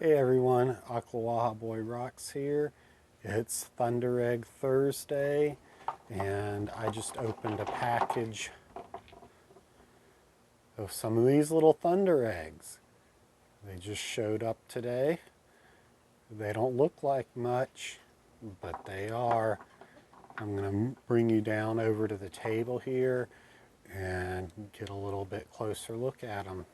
Hey everyone, Aquawaha Boy Rocks here. It's Thunderegg Thursday, and I just opened a package of some of these little Thunder Eggs. They just showed up today. They don't look like much, but they are. I'm going to bring you down over to the table here and get a little bit closer look at them.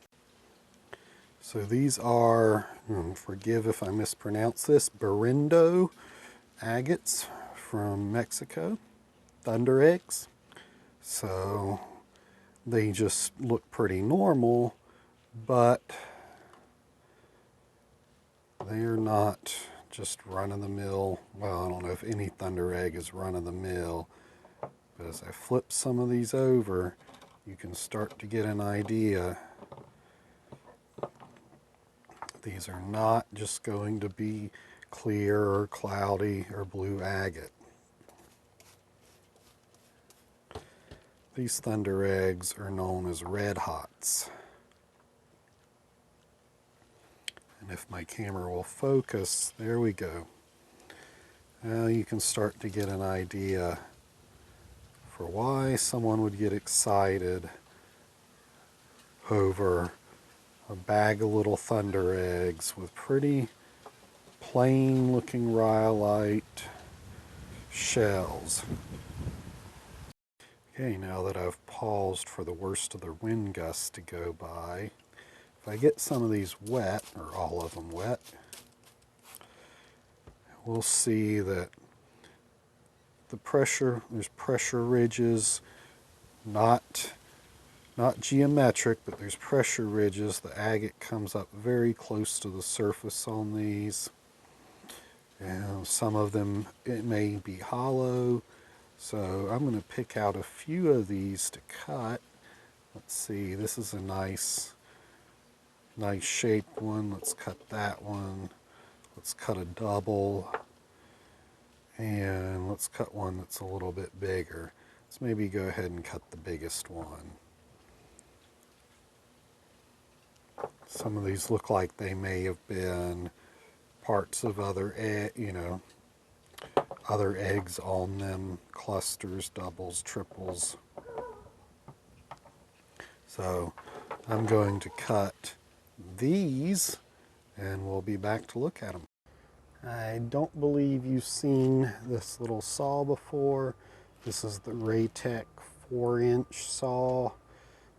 So these are, forgive if I mispronounce this, Berrendo agates from Mexico, Thunder Eggs. So they just look pretty normal, but they are not just run-of-the-mill. Well, I don't know if any Thunder Egg is run-of-the-mill, but as I flip some of these over, you can start to get an idea. These are not just going to be clear or cloudy or blue agate. These Thunder Eggs are known as red hots. And if my camera will focus, there we go. Now you can start to get an idea for why someone would get excited over a bag of little Thunder Eggs with pretty plain looking rhyolite shells. Okay, now that I've paused for the worst of the wind gusts to go by, if I get some of these wet, or all of them wet, we'll see that there's pressure ridges, not geometric, but there's pressure ridges. The agate comes up very close to the surface on these. And some of them, it may be hollow. So I'm going to pick out a few of these to cut. Let's see, this is a nice shaped one. Let's cut that one. Let's cut a double. And let's cut one that's a little bit bigger. Let's maybe go ahead and cut the biggest one. Some of these look like they may have been parts of other eggs on them, clusters, doubles, triples. So I'm going to cut these and we'll be back to look at them. I don't believe you've seen this little saw before. This is the Raytech 4-inch saw.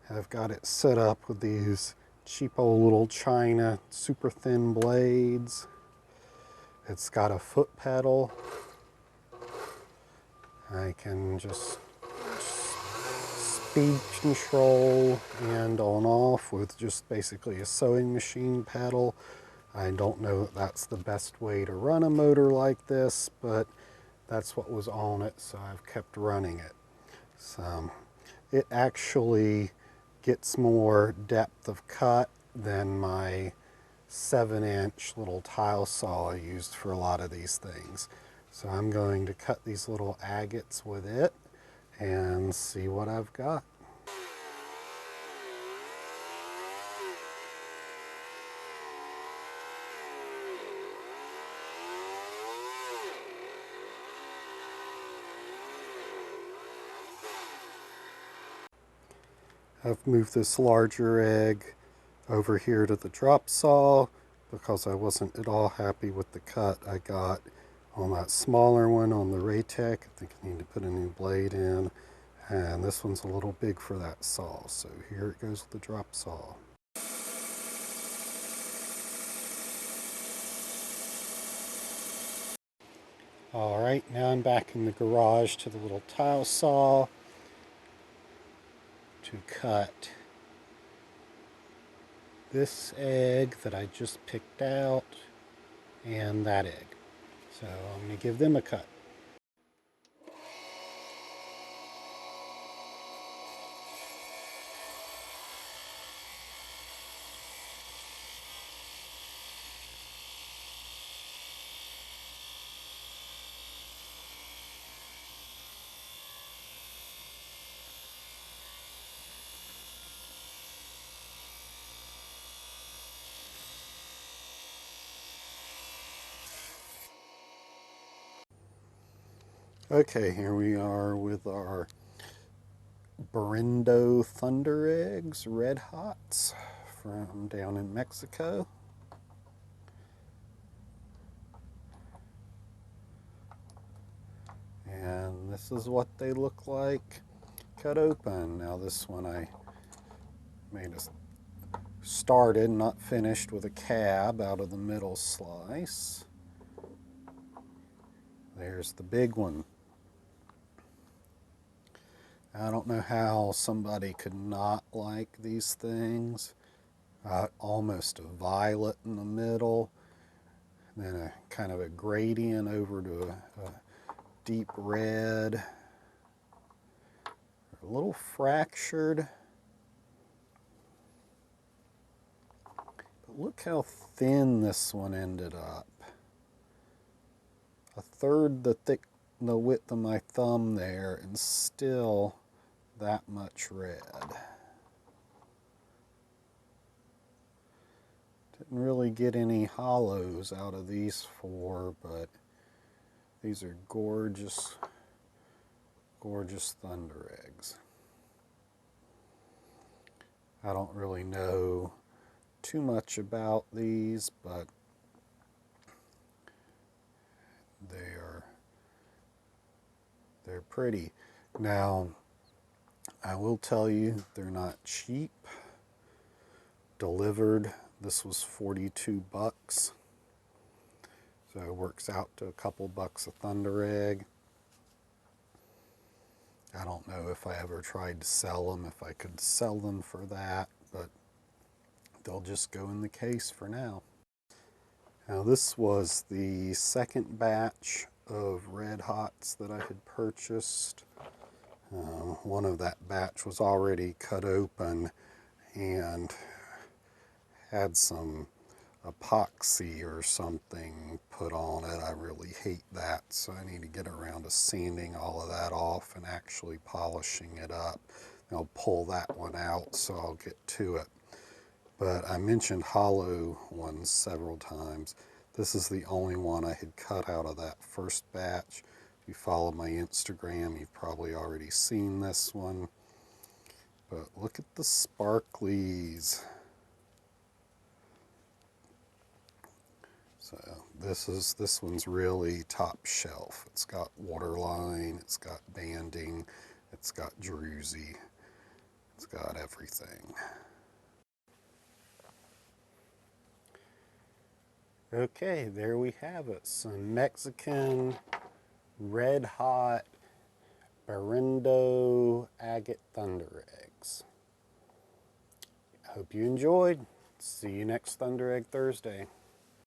I've got it set up with these cheapo little China super thin blades. It's got a foot pedal. I can just speed control and on off with just basically a sewing machine pedal. I don't know that that's the best way to run a motor like this, but that's what was on it, so I've kept running it. So it actually gets more depth of cut than my 7-inch little tile saw I used for a lot of these things. So I'm going to cut these little agates with it and see what I've got. I've moved this larger egg over here to the drop saw because I wasn't at all happy with the cut I got on that smaller one on the Raytech. I think I need to put a new blade in, and this one's a little big for that saw, so here it goes with the drop saw. Alright, now I'm back in the garage to the little tile saw to cut this egg that I just picked out and that egg. So I'm going to give them a cut. Okay, here we are with our Berrendo Thundereggs Red Hots from down in Mexico. And this is what they look like cut open. Now this one I made a started, not finished, with a cab out of the middle slice. There's the big one. I don't know how somebody could not like these things. Almost a violet in the middle, then a kind of a gradient over to a deep red, a little fractured. But look how thin this one ended up. A third the width of my thumb there, and still that much red. Didn't really get any hollows out of these four, but these are gorgeous, gorgeous Thundereggs. I don't really know too much about these, but they're pretty. Now, I will tell you, they're not cheap. Delivered, this was 42 bucks. So it works out to a couple bucks a Thunderegg. I don't know if I ever tried to sell them, if I could sell them for that, but they'll just go in the case for now. Now this was the second batch of Red Hots that I had purchased. One of that batch was already cut open and had some epoxy or something put on it. I really hate that, so I need to get around to sanding all of that off and actually polishing it up. I'll pull that one out, so I'll get to it. But I mentioned hollow ones several times. This is the only one I had cut out of that first batch. If you follow my Instagram, you've probably already seen this one. But look at the sparklies. So this one's really top shelf. It's got waterline, it's got banding, it's got druzy, it's got everything. Okay, there we have it. Some Mexican red hot Berrendo agate Thundereggs. Hope you enjoyed. See you next Thunderegg Thursday.